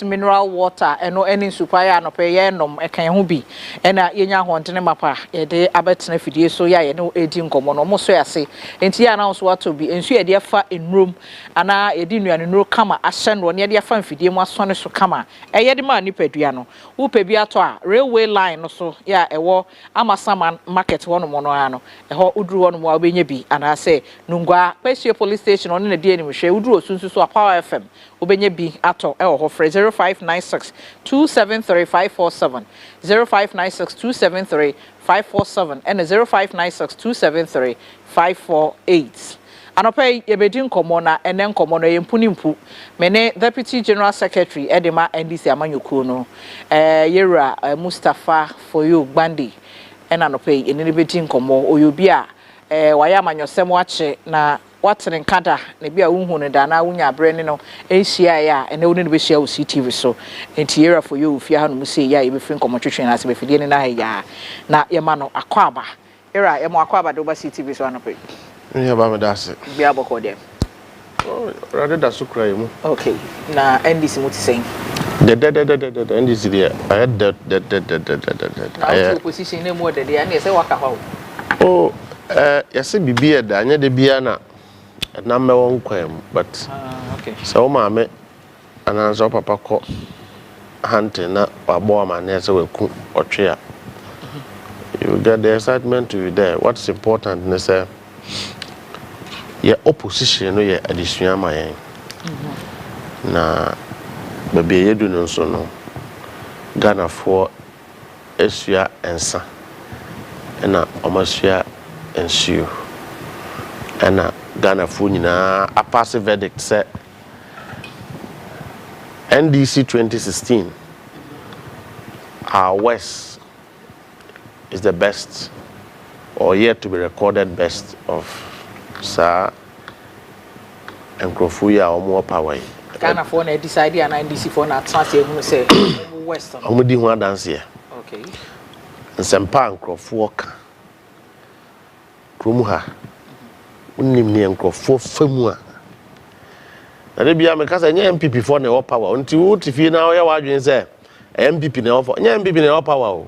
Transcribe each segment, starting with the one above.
mineral water eno any supaya no pe ye nom e kan ho bi ena yenya hontene mapa ye de abetena fidie so ya ye no edi nkomo no mo so yase enti ya na so wato bi ensu ye de fa enrum ana ye di nuane nuro kama ahye no ne de fa fidie mu asone so kama e ye de ma nipadua no wo pe bi ato a railway line no so ya ewo amasama market wono mo no ano e ho uduru wono mo obenya bi ana se nungwa Pesio police station on na de ani hwe uduru osunsu so Power FM obenya bi ato e ho 0596 273 547 0596 273 547 and 0596 273 548. Anope yebedi nkomo na ene nkomo no yempuni mpu mene deputy general secretary edema NDC amanyuku no yera Mustafa Foyo Gbandi ena anope enene bedi nkomo oyobi a waya amanyosem wache na watene nkada na bia unhu ne da na wunya abrene no ehia ya ene woni ne be hia wo Ctv so enti yera Foyo ofia ha no musie ya yebe firi nkomo twetwe na ase be fidie ne na ya na yema no akwaba era yema akwaba do ba Ctv so anope. Yeah, but that's it. Be able to them. Oh, rather than so cry. Okay. Now, NDC, what you saying? The NDC there. I had that. I opposition no more than the and say waka how. Oh, yes, be beer, Daniel de Biana. Number one crime, but okay. So, mamma, and answer papa call hunting, not a bomb, and yes, will cook or chair. You get the excitement to be there. What's important is your opposition no ye additional my na baby ye do no so no Ghana for esua ensa na omasua ensue na Ghana for nyina a passive verdict say NDC 2016 our West is the best or yet to be recorded best of Sir and Crofuya or more power. Ghana for na decide and NDC for na transfer who say Western. Omudi ho dance here. Okay. Nsempa Crofu ka. Kromu ha. Unnim ne Crofu famu a. Na de bia me kasa nya MPP for na power. Unti wo tifi na ya wadwen say MPP na offer. Nya MPP na power o.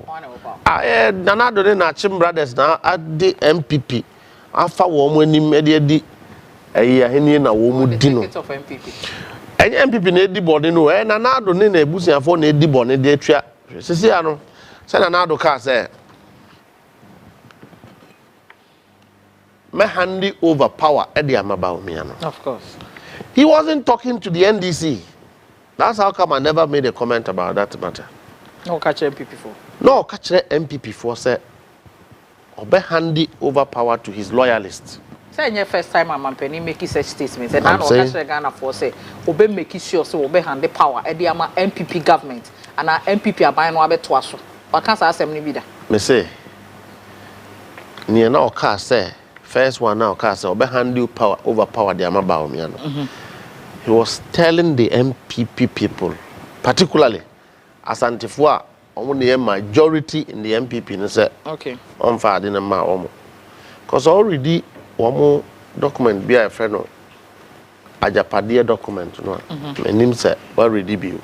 Nana do na Chim brothers na ade MPP. Afa wo mo anim e de aheni na wo mu di no enye MPP na edi body no na ado ne na ebusiafo na edi body de atwa sisi ya no se na ado ka say me handi over power e de amaba o me no. Of course he wasn't talking to the NDC. That's how come I never made a comment about that matter. No catch MPP for no catch MPP for say obe handy over power to his loyalists. Say your first time I'm penny make such statements. And now catch Ghana for say obe make sure so obe hand the power e dey ama MPP government and our MPP aban no abeto aso. Wa kan sa asem ni bi da. Me say near now car say first one now car say obe hand power over power the amaba o me no. He was telling the MPP people, particularly Asantefo a majority in the MPP and say okay on fadi na ma omo because already omo document be a friend no ajapade document no menim say already be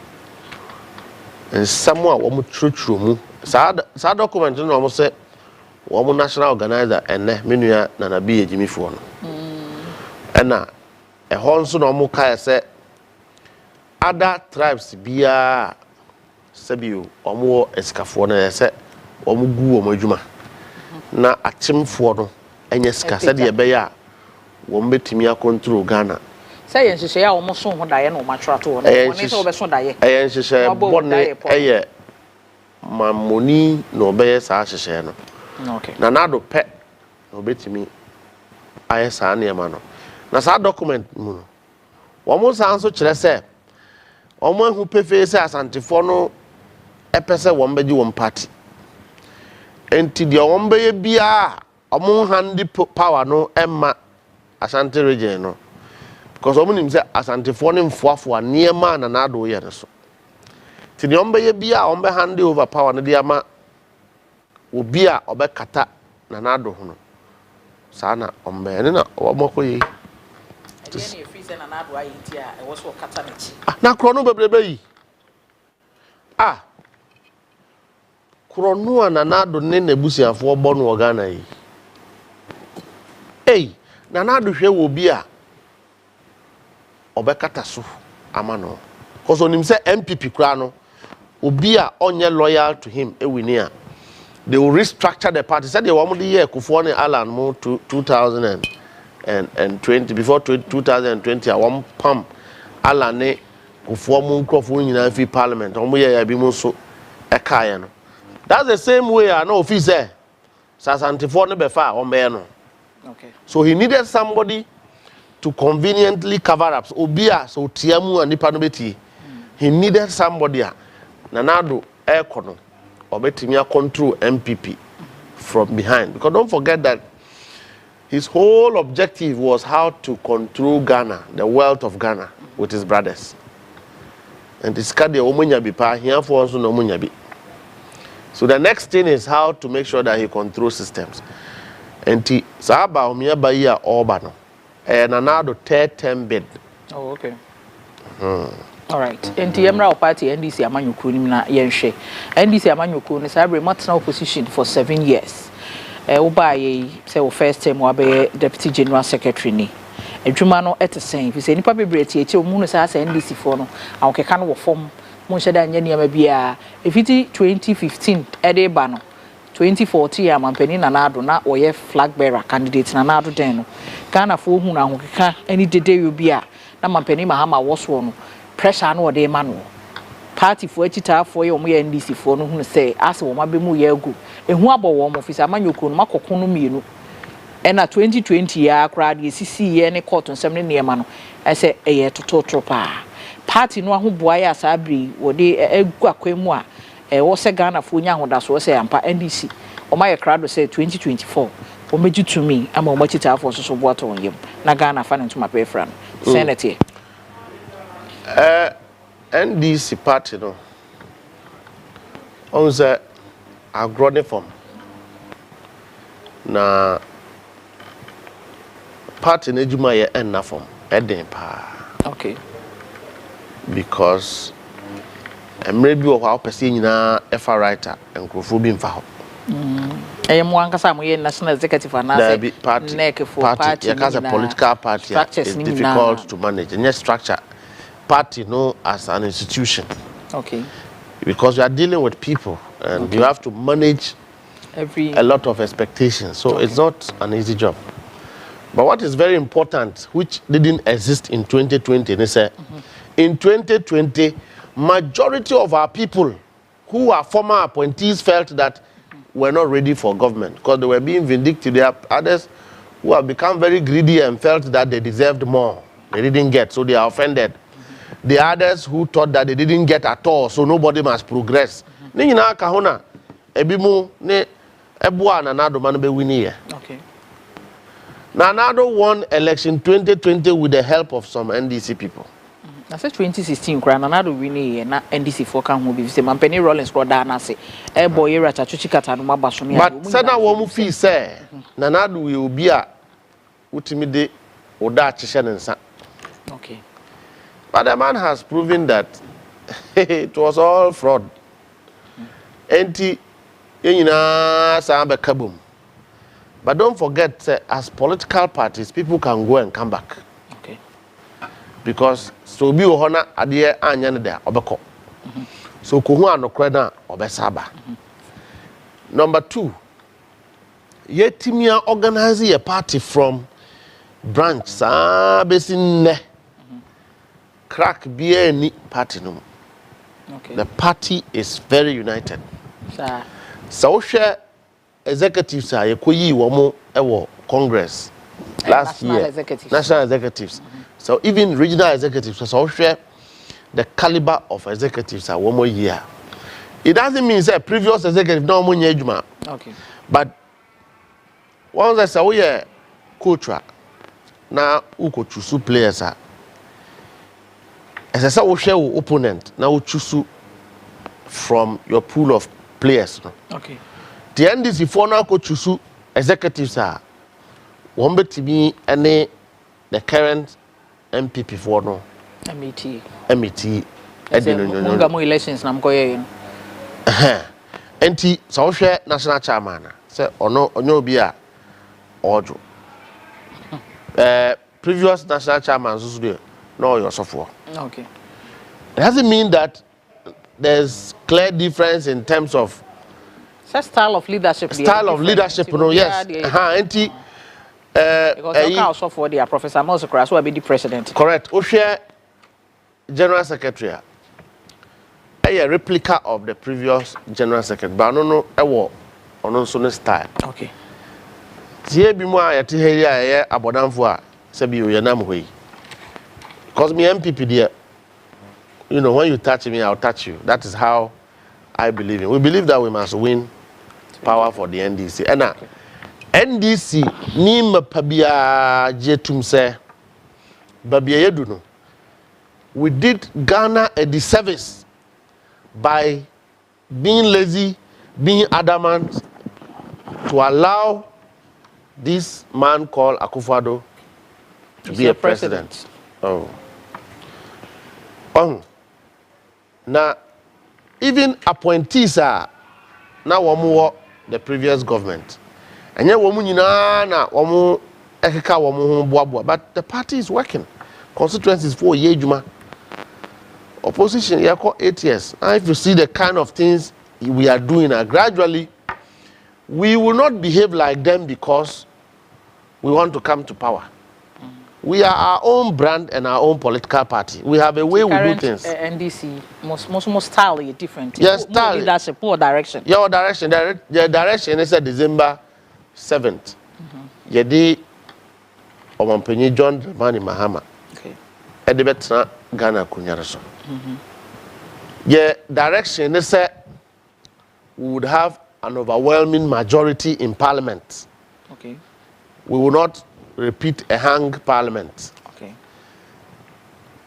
and someone omo trotro mu sa document no omo say omo national organizer ene menua na na be ejimifo no ena e honso no omo kai say other tribes bia Sabio, omo escafo na se omo gu omo adwuma na achimfo no enye ska se de be ya wo mbetimi akontrol Ghana say yen hihye ya omo so ho daye na omo atrato ho na oni se obeso daye yen hihye bonne eye mamoni no be sa hihye no okay na nado pe no betimi aye sa na ema no na sa document mu no omo sa nso kire se omo hu pefe se Asantefo no epese wombeji wom party enti de wombe bia omo handi power no emma Asante region no because omo nim se Asantefo no mfoafo niema na nado ye ne so ti de wombe bia wombe handi over power no de ama obi a obekata na nado ho no sana wombe ne na omokoyi na kro no bebrebe yi ah Kuronua Nanado ne nebusiafo bɔ no Ghana yi. Hey, Nanado hwe wo bi a obekata so ama no. Cause onim say MPP kra no obi a onye loyal to him ewini a they will restructure the party. Said they want the year Kufuor ne Alan mo 2020 before 2020 a one pam Alan ne Kufuor mo nkrofo nyina fi parliament. Omo ye ya bi mo so ekaye no. That's the same way I know if say Sasantifo ne befa ombe no. Okay. So he needed somebody to conveniently cover up. Obia so tiamu and nipa no beti. He needed somebody Nanado Ekono or betimia control MPP from behind. Because don't forget that his whole objective was how to control Ghana, the wealth of Ghana, with his brothers. And this card the omunyabi pa here for also no munyabi. So the next thing is how to make sure that he controls systems. And he Saba Omiaba ya Obano. And Nanado third term bid. Oh, okay. All right. Enti Emra party NDC amanyuku ni na yenhwe. NDC amanyuku ni sabre matna opposition for 7 years. Oba ye say o first term wa be deputy general secretary ni. Adwuma no etesen fi say nipa bebrete eche omu no say NDC for no awokeka no wo fom mo hyeda nya niam bia efiti 2015 ede ba no 2014 amampani Nanado na oye flag bearer candidate Nanado den no Ghana fo hu na awokeka ani dede yo bia na mampani Mahama woso no pressure no de ma no party for achitafo ye omo ye NDC for no hu say ase wo mabemu ye agu ehu abowo mo office amanyoko no makoko no mienu ena 2020 ya crowd ye sisi ye ne court nsem ne niema no ese eye tototro pa party no ahoboa ya sabri wo de agu akwemu a wo se Ghana fo nya hodaso wo se ampa NDC o ma ye crowd say 2024 o meji to me ama o machitafo so boato won yem na Ghana fa ne ntuma pe fra no senate NDC party no on the agrone form na party na juma ye enna form eden pa. Okay. Because emre bi o kwa pese nyina efa writer enkrofo bi mfa ho mo ankasa mo ye national executive anase party as a political party is difficult to manage and structure party no as an institution. Okay. Because you are dealing with people and you have to manage a lot of expectations, so it's not an easy job. But what is very important, which didn't exist in 2020, they say in 2020 majority of our people who are former appointees felt that we're not ready for government because they were being vindictive. There are others who have become very greedy and felt that they deserved more. They didn't get, so they are offended. The others who thought that they didn't get at all, so nobody must progress. Okay. Nanado won election 2020 with the help of some NDC people. I said 2016, Nanado winning na NDC for can be say Mampeni Rollins squad na say e boy era chachuchikata no mabaso. But said that one fee say Nanado will be a ultimate oda chishenensa. Okay. But the man has proven that it was all fraud. Enti yenyina sambe kabum. But don't forget, as political parties, people can go and come back. Okay. Because so be ohona ade anya there obeko. So ko hu anokre na obesaba. Number 2, yetimia organize a party from branch sa besin crack be any party no. Okay. The party is very united. Sir. So share executives are yekoyi womo ewo Congress last year. National executives. So even regional executives, so share the caliber of executives are 1 more year. It doesn't mean say previous executive no more ejuma. Okay. But once I say we are coach na who could choose players are. As I say we share opponent now we choose from your pool of players. Okay. The NDC for now could choose executives are one bet to be any the current MPP for no MET Munga elections na mkoye. Enti so hwe national chairman say ono onyo obi a ojo. Previous national chairman so dey no your sofo. Okay. It doesn't mean that there's clear difference in terms of style of leadership. Style of leadership, no, yes. Enti because also for the Professor Moses Kras will be the president. Correct. Ohwe general secretary a replica of the previous general secretary, but no ewo ono so no style. Okay. Tie bi mu a yete heri a ye abodamfo a se bi oyanam hoyi. Because me MPP there, you know, when you touch me, I'll touch you. That is how I believe in. We believe that we must win power for the NDC. And NDC ni mapabia jetum se babia yedu no. We did Ghana a disservice by being lazy, being adamant to allow this man called Akufo-Addo to be a president. Oh. Now, even appointees are now womu the previous government. And yet womu nyina na womu ekeka womu boaboa, but the party is working. Constituencies for year juma. Opposition here called 8 years. And if you see the kind of things we are doing gradually, we will not behave like them because we want to come to power. We are our own brand and our own political party. We have a way we do things. NDC, most style is different. Yes, style. Leadership, poor direction. Your direction, the direction is December 7th. Yedi Omampenyi John Dramani Mahama. Okay. Edibetna Ghana Kunyaraso. Yeah, direction is we would have an overwhelming majority in Parliament. Okay. We will not repeat a hung parliament. Okay.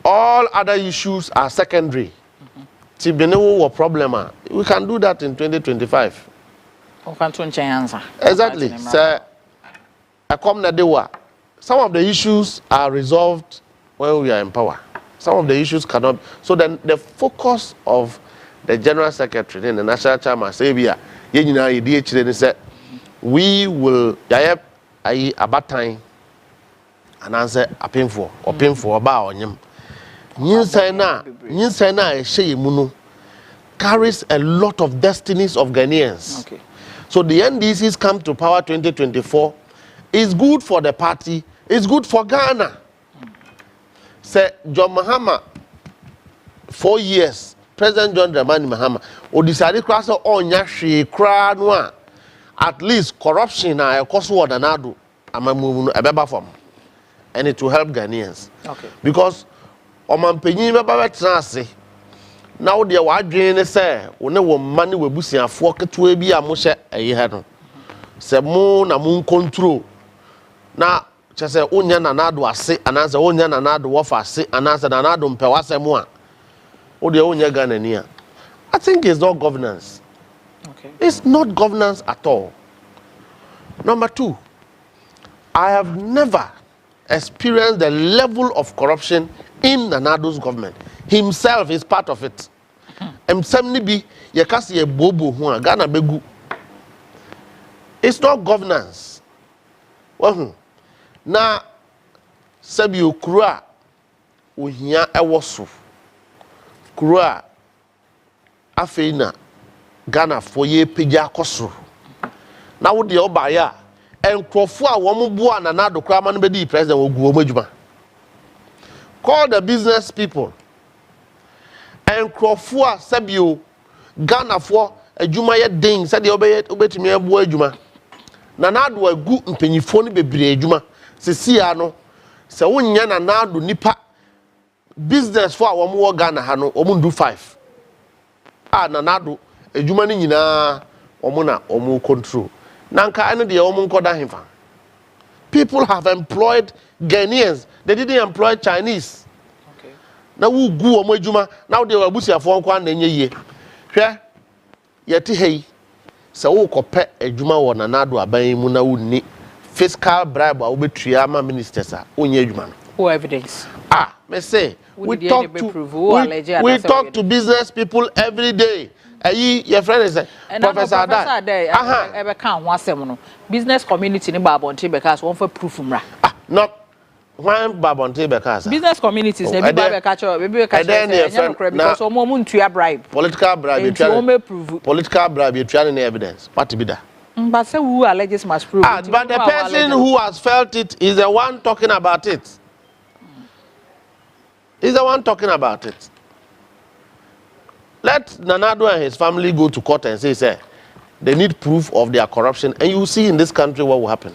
All other issues are secondary. Tibenewo problem. We can do that in 2025. Exactly. So, some of the issues are resolved when we are in power. Some of the issues cannot. So then the focus of the general secretary and the national chairman say we will about time and answer a painful or painful about him. Nyinsa carries a lot of destinies of Ghanaians. Okay. So the NDCs come to power 2024. It's good for the party. It's good for Ghana. Say John Mahama, 4 years. President John Dramani Mahama. O decided cross on yashi kranwa. At least corruption na cost word anado. Amamu abeba form. And it will help Ghanaians. Okay. Because Omampenyi meba betrase. Now the wadwene say one wo mane webusiafo ketewa bi a mo hye eyi no. Se mo na mo control. Na chese onya nanado ase ananse onya nanado wofa ase ananse nanado mpewase mo a. O de onya Ghana ni a. I think it's not governance. Okay. It's not governance at all. Number 2, I have never experienced the level of corruption in Nanado's government. Himself is part of it. It's not governance. Now, Sabio Kura, Uhia Ewosu, Kura, Afeina, Ghana for ye Pija Kosru. Now, what the Obaya and Crofua, Wamubua, and Nanado Kraman Bedi, President Ogumajuma. Call the business people and Crofua Sabio Ghana for a Jumaya Ding, said the Obey me a boy Juma. Nanado a good penifoni be Juma, Ceciano, Sawunya Nanado Nipa business for our more Ghana Hano, Omundu 5. Nanado, a Jumani na Omuna, Omu control. Nanka and the Omunkoda Hifa. People have employed Ghanaians. They didn't employ Chinese. Okay. Now who go Omejuma? Now they were busia for one ye. Here, yeti hey. So kope ejuma wa nanado aban mu na wonni fiscal bribe a obetria ma ministers a onye ejuma. Who evidence? Me say we talk to business people every day. Your friend is Professor Adai. Business community ni Babonte because one for proof not one Babonte because business communities maybe because omo ntua bribe. Political bribe. Political bribe. You trying any evidence? What to be that? But say who alleges must prove. But the person who has felt it is the one talking about it. He's the one talking about it. Let Nanado and his family go to court and say, they need proof of their corruption, and you will see in this country what will happen.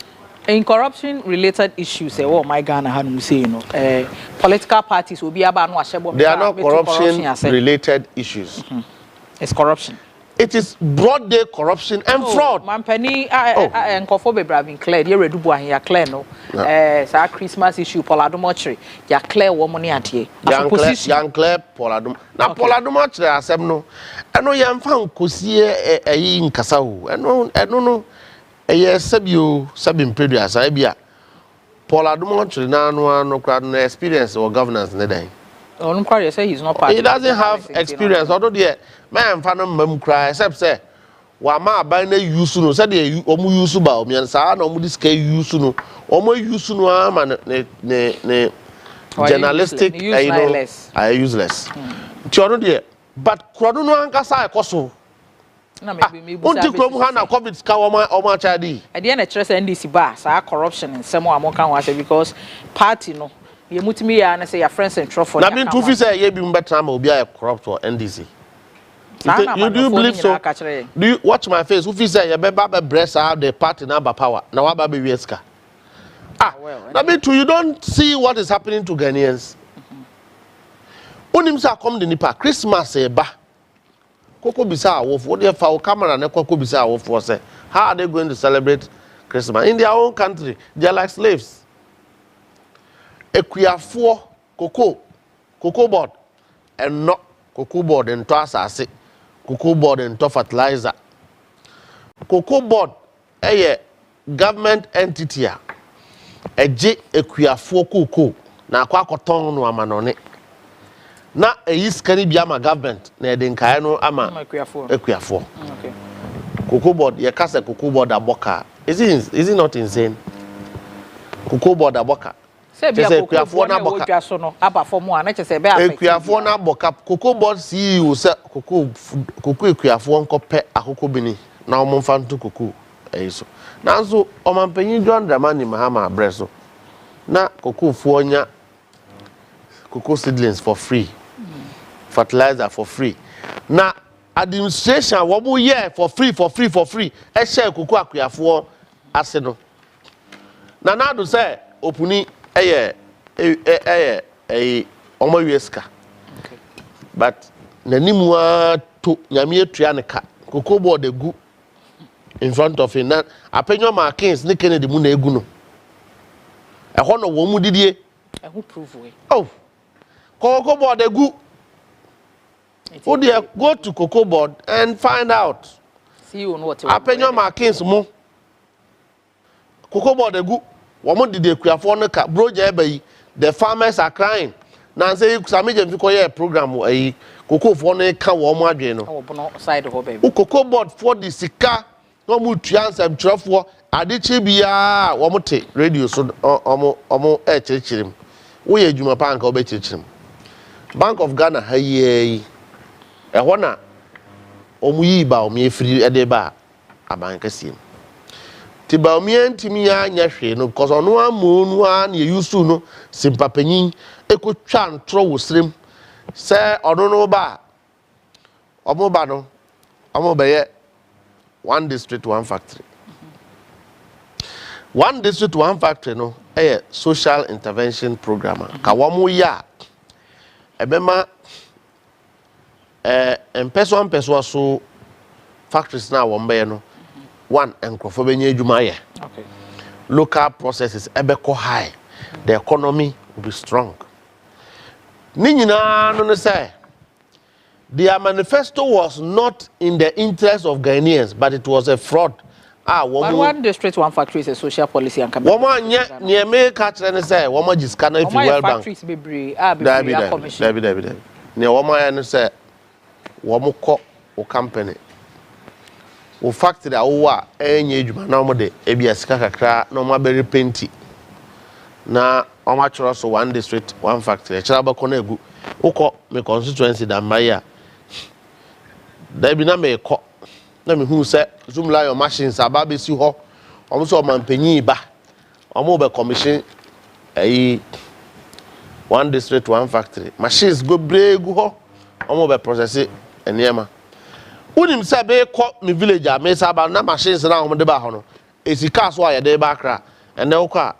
In corruption-related issues, oh my God, political parties will be about no. They are not corruption-related issues. It's corruption. It is broad day corruption and fraud. Mampeni and Kofobe Bravin Claire, you read here, Claire, no. Sa Christmas issue, Poladomotre, ya Claire woman at ye. Young Claire, Poladum. Now, Poladomotre, I said no. I know you found Cossier in Casau. I don't know. A year subbing previous, I be a Poladomotre, no crowd, no experience or governance in the day. Say he's not part. He doesn't have experience. Although the man found cry except say, "Wama by the use no said the omu use ba me ansa na omu this ke use no omu use no am ne journalistic I useless." Tiono there, but krodo no anka sa ekoso. Na maybe unti krom ha na covid ska omu chadi. E dey na chere say NDC ba sa corruption in some amoka wa say because party no you mutimi ya na say your friends and trophy. Na bin tufi say ye bi mbetna ma obi a corrupt for NDC. You do believe so? Do you watch my face? Who say you be breast have the party number power? Now what be weska? Na bin too you don't see what is happening to Ghanaians. Onim say come the nipa Christmas e ba. Koko bisa awofo what dey fa camera na koko bisa awofo say how are they going to celebrate Christmas in their own country? They are like slaves. Ekuafo cocoa board and not cocoa board and to asase cocoa board and to fertilizer cocoa board government entity eje ekuafo cocoa na akwakoton no amanone na eyiskani bia ma government na edenkae no ama ekuafo okay cocoa board ye kase cocoa board aboka is it not insane? Cocoa board aboka Ekuafo na boka so no aba for mo na chese be affect Ekuafo na boka cocoa board CEO say cocoa Ekuafo nkope akoko bini na omomfa ntu cocoa eyiso nanso omampanyin John Dramani Mahama abreso na cocoa fo nya cocoa seedlings for free fertilizer for free na administration wo bo year for free e share cocoa Ekuafo ase no na do say opuni omo weska but nanimu to nyame atua ne ka cocoa board egu in front of him na apenyo ma kings ne Kennedy mu na egu no ho no wo mu didie who prove we cocoa board egu who dey go to cocoa board and find out see you know what apenyo ma kings mu cocoa board egu woman did the Ekuafo no ka broja eba the farmers are crying na say Sameje mfi koye program cocoa fo no ka wo mo adwe no side ho baby cocoa board for the sika no mu tuansam trofo adeche bia wo mote radio so omo chirichirim wo ye adwuma pa nka wo be chirichirim Bank of Ghana haye ho na omu yi ba omu efiri ede ba abankasiem tiba omientimi ya nya hwe no because ono amonu an ye yusu no simpapanyin ekotwa ntro wo srem se ono no ba omo no omo be ye one district one factory one district one factory no social intervention program ka wo mo ya ebema empeso so factories na wo mbe no one enkrofo benye adwuma ye okay local processes ebeko high the economy will be strong ni nyina no say their manifesto was not in the interest of Ghanaians but it was a fraud one district one factory is a social policy and campaign. Woman near me catch and say, woman just can't if you well bank. Factories be brave. David. Near woman and say, woman cook or company. O factory awa enye djuma na omo de ebia sika kakra na omo abere penti na omo achoro so one district one factory echira ba kona egu ukọ me constituency da maya da bi na me kọ na me hu se zoom lion machines aba be si ho omo so manpanyi ba omo be commission one district one factory machines go bregu ho omo be process enema unim say be call me village a me say ba na machines na hom de ba ho no esika so aye de ba kra ene wo kwa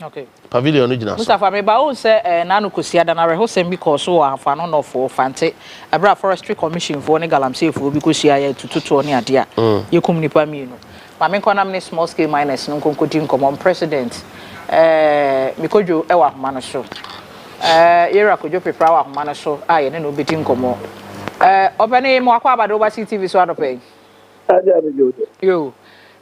okay pavilion no gina so Mustafa me ba o say na no kosia da na re ho sem bi ko so afa no no for fante abra forestry commission for ne galamsey for bi kosia ya tututu ne ade a ye kum nipa mi no ma me konam ne small scale miners no konkodi nkomon president mikojo e wa homa no so yera kojo prepare wa homa no so a ye ne no bedi nkomo obani mo akwa abado ba Ctv so adope Hajia Bintu yo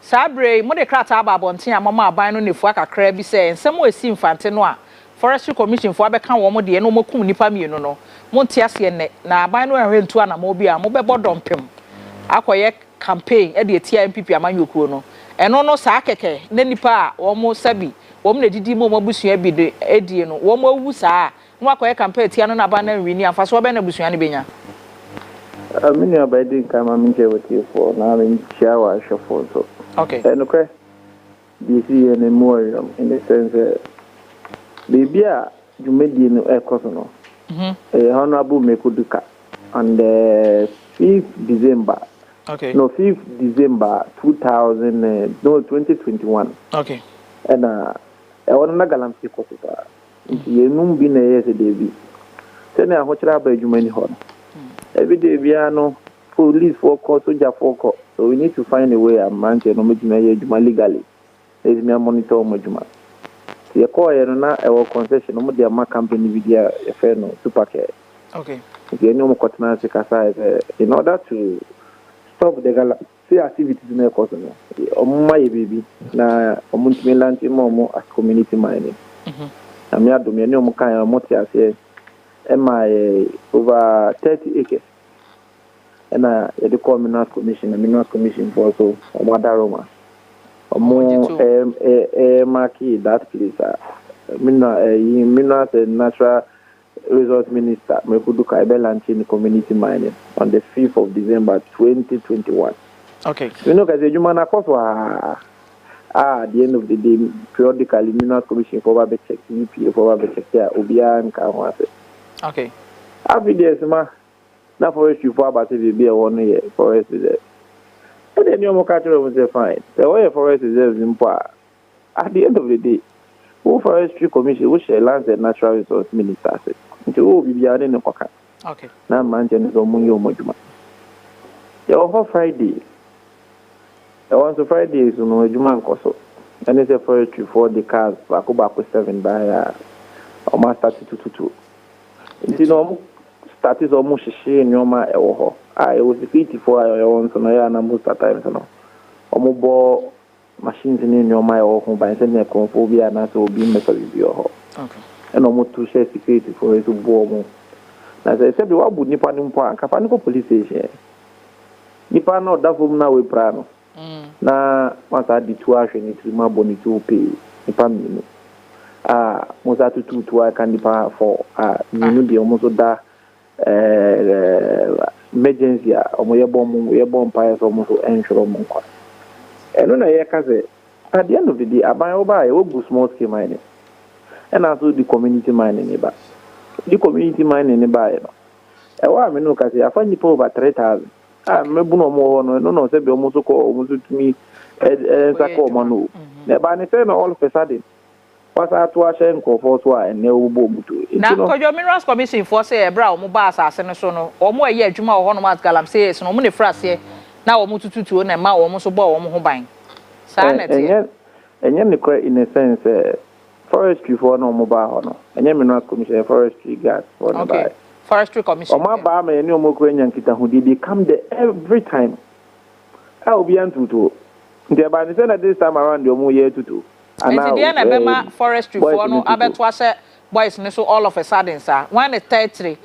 sabre mo de krata aba bonten amama aban no nefu akakra bi se ensem o esi mfante no a forestry commission fo abeka wo mo de no mokum nipa mienu no mo ntiase ne na aban no ehwentu ana mo bi a mo be bodompem akoye campaign e de etia MPP amanyokuo no eno no saa keke na nipa a wo mo sabi wo mo didi mo busua bi de edie no wo mo awu saa no akoye campaign tia no na aban na wini amfa so be na busua ne benya Mini abadi kama minje wati for na min chawa shofo so. Okay. Okay. This is an more in the sense baby you made in no. Honorable Mekuduka on the 5th December. Okay. No, 5th December 2021. Okay. And I want to galamsey kokuta. You num bi na yesterday bi. Say na hochira ba adwumani ho. Every day we are no police for court, soldier for court. So we need to find a way a man to legally. There's me a monitor Majuma. The call na our concession, no more company video no super care. Okay. The no more in order to stop the galaxy activities in the course. My baby na omuntimelanti momo as community mining. I'm ya domi no more kind of motias here. My over 30 acres. And the Minerals Commission, the Minerals Commission for also Madaroma. Marquee that place. Minerals and Natural Resource Minister, Mekuduka Belanchi Community Mining on the 5th of December 2021. Okay. You know, because the human cost at the end of the day, periodically, Minerals Commission for Babe check, EP for Babe check there, Obia and Kawase. Okay. Every day, ma, na forest you for about to be a 1 year forest reserve. And then you more catch will say fine. The way forest reserve in power. At the end of the day, who forestry commission, which lands and natural resource minister said, who will be in the pocket. Okay. Now, man, is Omunyo Mojuma. The whole Friday. The one to Friday is no Juman Koso. And it's a forestry for the cars, Baku 7 by almost 32. You know, started almost she in your my I was 54 hours on a most of times. Omobo machines in your my home by sending a conphobia and also being method with your okay. And almost to share security for it to bomb. As I said, what would Nippon in Point, Capanico police station? Nippon not that from now with Prano. Now, once I did 2 action, it's my bonnet to pay Nippon. Most at 2 I can depart for you the almost that emergency or my bomb, we are bomb pies almost ensure monk. And when I say at the end of the day, I buy a small scale mining and also the community mining neighbor. The community mining neighbor. I want to say I find people over 3,000. Maybe no more, no, say almost almost to me as a common. Never anything all of a sudden. What's that to Ashenko for so and no boom to it? Now, your Minerals Commission for say a brown mobile assassination or more year Juma or Honomas Galam says no money for us here. Now almost to and my almost a ball home buying. And yet, in a sense, forestry for no mobile, and Minerals Commission forestry gas for no buy. Forestry Commission. My barman and no more Ukrainian Kita who did come there every time. I'll be unto Nti ba ni say na this time around the omo ye tutu. Nti dey na be ma forestry for no abeto say boys ni so all of a sudden sir. When the 33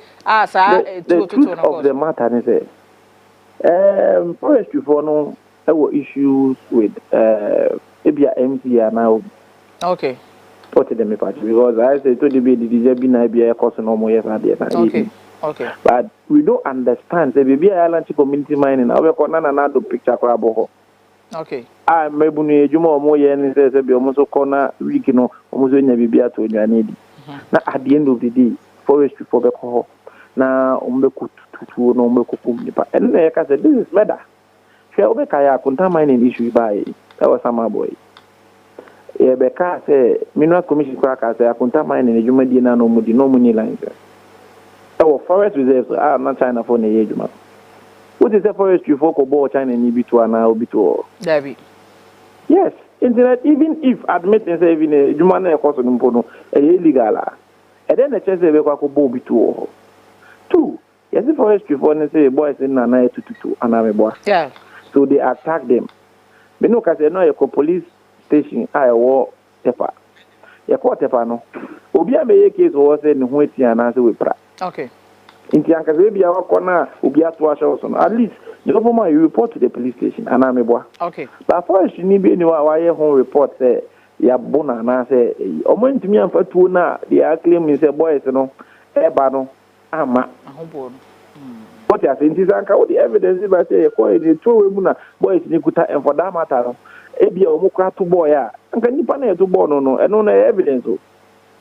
sir the truth of the matter is say forestry for no there were issues with ebia MC now. Okay. What them part because I say to the be the be na be cause no more yes and okay. Okay. But we don't understand say be island community mining na we ko na do picture kwa bo. Okay. Mebu no ejuma omo ye ni say be omo so corner week no omo so nya bibia to nwane di. Na at the end of the day forestry for be ko na omo be kututu no omo kokum nipa. And na ka say this is murder. Hwe obe kaya kunta mining issue by that was some boy. Beka say mineral commission kwa ka say akunta mining ejuma di na no mu di no mu ni line. Our forest reserves are not China for ne ejuma. What is the forestry for Kobo China ni bitu ana obitu? David. Yes, internet even if admitting say even ejuma na ekoso nimpo no illegal ah. And then the chance be kwa Kobo bitu. Two, yes the forestry for ne say boys in na 222 anameboa. Yeah. So they attack them. Me no ka say no e police station I wo tepa. Ya ko tepa no. Obi a me case wo say ne ho etia na say we pra. Okay. Inti anka say bia wakona obi ato asho so no. At least you go for you report to the police station anameboa. Okay. But first ni be ni wa ye home report say ya bona na say omo ntimi amfa tuo na they claim say boys no eba no ama ahobo. What you say ntisanka what the evidence ba say ko e tuo we mu na boys ni kuta and for that matter no ebia omo kwa to boy a anka nipa na to boy no eno na evidence o.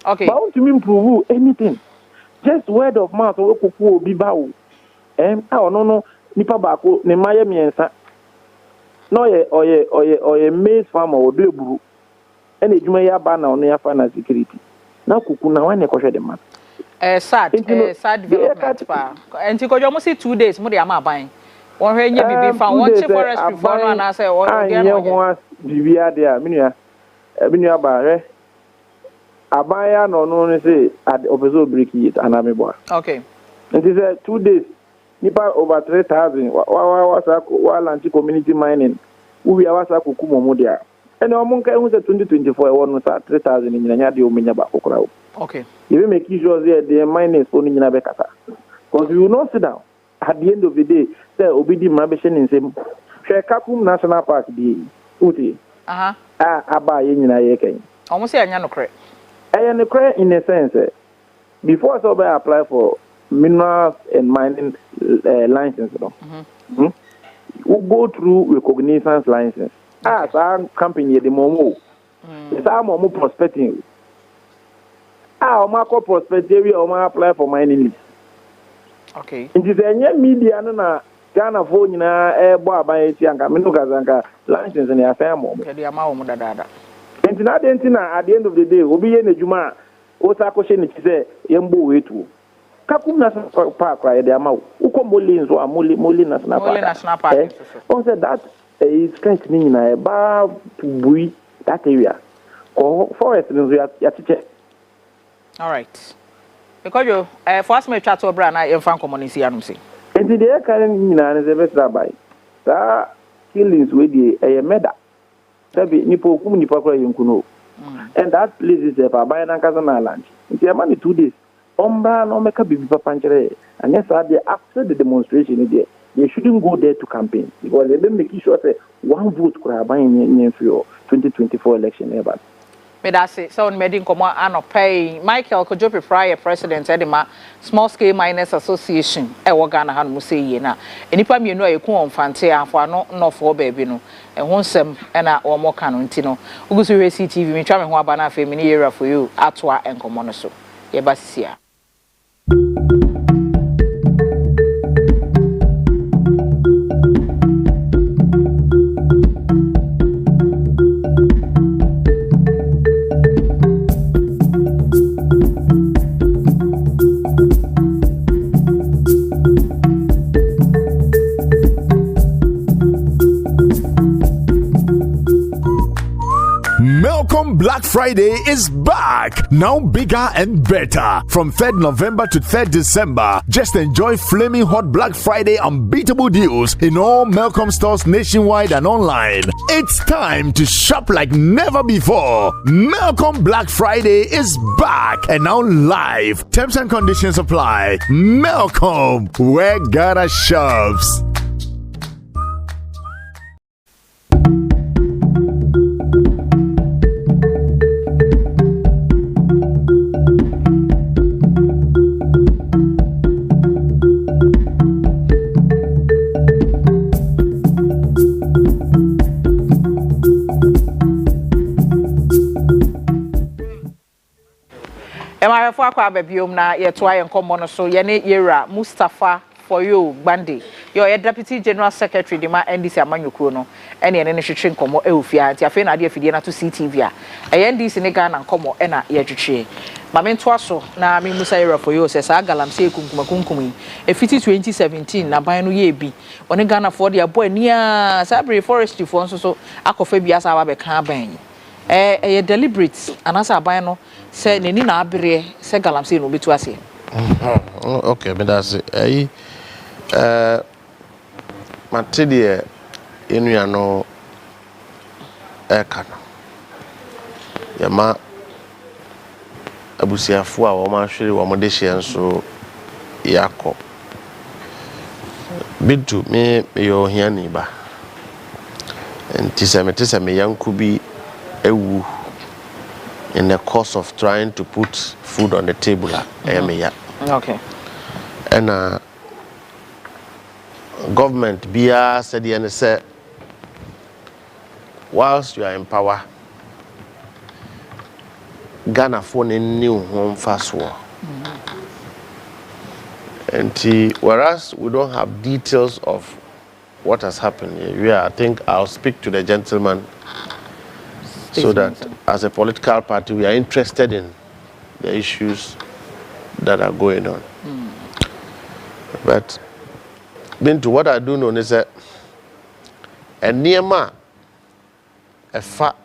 Okay. But want to improve anything. Just word of mouth o koku obi ba o. No nipa ba ko ne maye miensa. No oye maize farmer o do eburu. Ene edwuma ya ba na ono ya fa na security. Na kuku na wan e kohwe de man. Sad development pa. Enti ko jo mo see 2 days mo de ama ban. Won hwe nya bibi fa won che forestry for no na say o de no. Ho bibia de a minua ba hwe. Abaya no say at opeso break it anameboa. Okay. And this 2 days nipa over 3,000 wa lanchi community mining we are wasa kukumo mo dia. And omonka hu say 2024 e won sa 3,000 nyina nya de o menya ba kokora. Okay. You make sure that the miners for nyina be kata. Because you will not sit down at the end of the day say obidi mabeshe ni nsem. Hwe Kakum National Park di uti. Aba ye nyina ye ken. Omo say anya no kre. And in a sense, before somebody apply for minerals and mining license, we go through recognizance license. As our company, the Momo, it's our Momo prospecting. Our Marco prospecting, or apply for mining lease. Okay. It is a media, no, Ghana phone, air bar by a Minuka license and a family. At the end of the day, obi ye nejuma o sa ko she ni say yembo wetu. Kakum National Park right there ma. Uko moli nzo a moli National Park. Moli National Park. On said that is kind ni na ba bui that area. Ko forest nzo ya tiche. All right. Because you first me chat to bra na yemfa community anum say. Enti de kan ni na ne be sabai. Sa killings we dey murder. Sabi nipo kum nipa kwa yinkuno. And that place is a buy na kasa na lunch. Nti e mani 2 days. Ombra no meka bibi papa nchire. And yes, after the demonstration they shouldn't go there to campaign because they don't make sure say one vote kura buy in for 2024 election ever. Me da say so on medin komo anopay Michael Kojopi prior president edema small scale miners association e wo Ghana ha no say ye na enipa mienu ayeku onfante afo ano no for baby no e ho nsem e na wo mo kan nti no ugusu hwe CTV me twa me ho aba na afa me ni area for you atoa enkomo no so ye ba sisia. Black Friday is back. Now bigger and better. From 3rd November to 3rd December, just enjoy flaming hot Black Friday unbeatable deals in all Melcom stores nationwide and online. It's time to shop like never before. Melcom Black Friday is back and now live. Terms and conditions apply. Melcom, where Ghana shops. Emarefo akwa ababiom na yeto aye nkomo no so ye ne yera Mustafa for you Bande ye deputy general secretary de ma NDC amanyokuro no ene ene ne hwehwe nkomo ofia nti afi na ade afidie na to CTV a NDC ne Ghana nkomo ena ye twetwe mame nto aso na me Musa yera for you se sa galamse kunkum efiti 2017 na ban no ye bi one Ghana for de abo ania sabre forestry for nso so akofa bi asa ba be kan ban ye deliberate anasa aban no se neni na abere se galamse no betu ase okay me that's matede enua no ekano yama abusiafo a wo ma hwere wo mode hye nso yakọ Bintu me yo hiani ba enti me yanku bi ewu in the course of trying to put food on the table okay and government bia said the say whilst you are in power Ghana for new home fast war and whereas we don't have details of what has happened here, I think I'll speak to the gentleman so that as a political party we are interested in the issues that are going on. But Bintu, what I do know is that a nearma a fat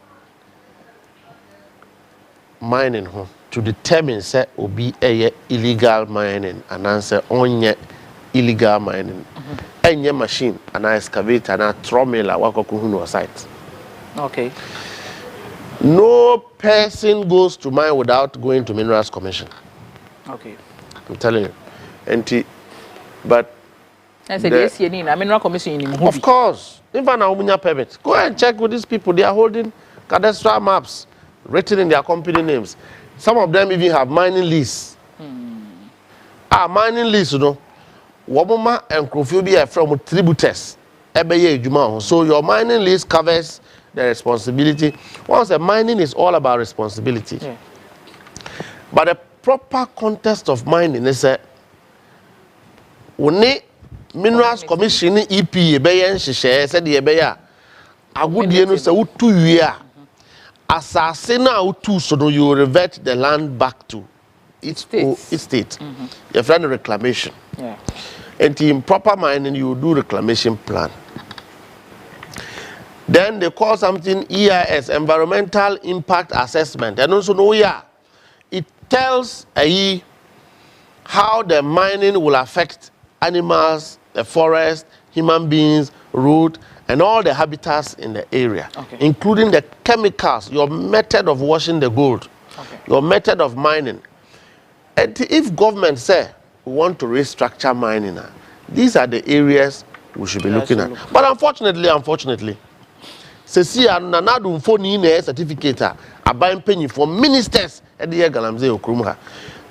mining home to determine say obi a illegal mining and answer on illegal mining. Any machine and excavator and a trommel wakokuhuno site. Okay. No person goes to mine without going to Minerals Commission. Okay. I'm telling you. But I said yes, you need Mineral Commission. Of course. Even a permit. Go and check with these people. They are holding cadastral maps written in their company names. Some of them even have mining lease. Mining lease, you know. Waboma and Crofubia from tributers. So your mining lease covers the responsibility. Once the mining is all about responsibility. Yeah. But the proper context of mining is that when Minerals Commission EP bayan share said the beya I would say 2 years assassin out so you revert the land back to its state. Your friend reclamation. Yeah. And in proper mining you do reclamation plan. Then they call something EIS, Environmental Impact Assessment. And also it tells how the mining will affect animals, the forest, human beings, road, and all the habitats in the area, including the chemicals, your method of washing the gold, your method of mining. And if government say we want to restructure mining, these are the areas we should be looking at. But unfortunately, Sesi ananadu mfoni ne certificate a buying penny for ministers at the Galamze Okrumha.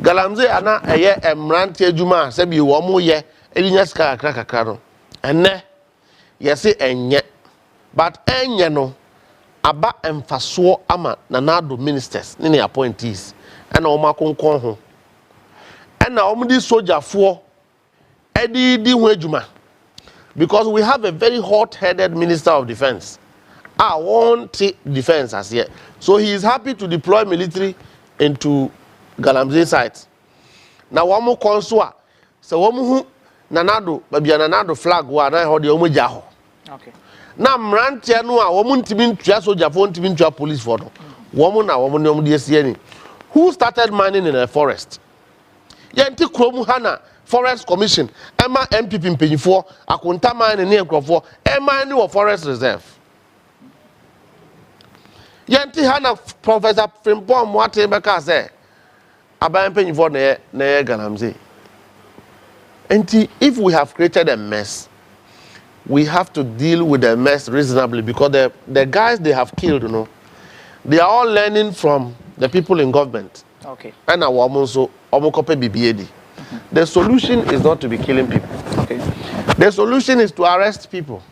Galamze ana eye emrante adwuma se bi wo mo ye elinya ska kakra no. Enne yesi enye but enye no aba emfaso ama nanado ministers ne appointees ena o makonkon ho. Ena o mudi sojafoɔ edi ho adwuma because we have a very hot-headed minister of defense. I want defense as yet. So he is happy to deploy military into Galamsey sites. Now one more consua. So one who nanado, baby nanado flag wa na ho de omo jaho. Okay. Na mrantia no a womun timin tua soldier for timin tua police for no. woman na woman no dey who started mining in a forest yenti krom hana forest commission ema MPP mpanyifo akonta mine ne enkrofo ema ne wo forest reserve yenti hana professor Frimpong Mwate beka say aban mpanyifo na ganamze. And if we have created a mess, we have to deal with the mess reasonably because the guys they have killed, you know, they are all learning from the people in government. Okay. And our also BBAD. The solution is not to be killing people. Okay. The solution is to arrest people.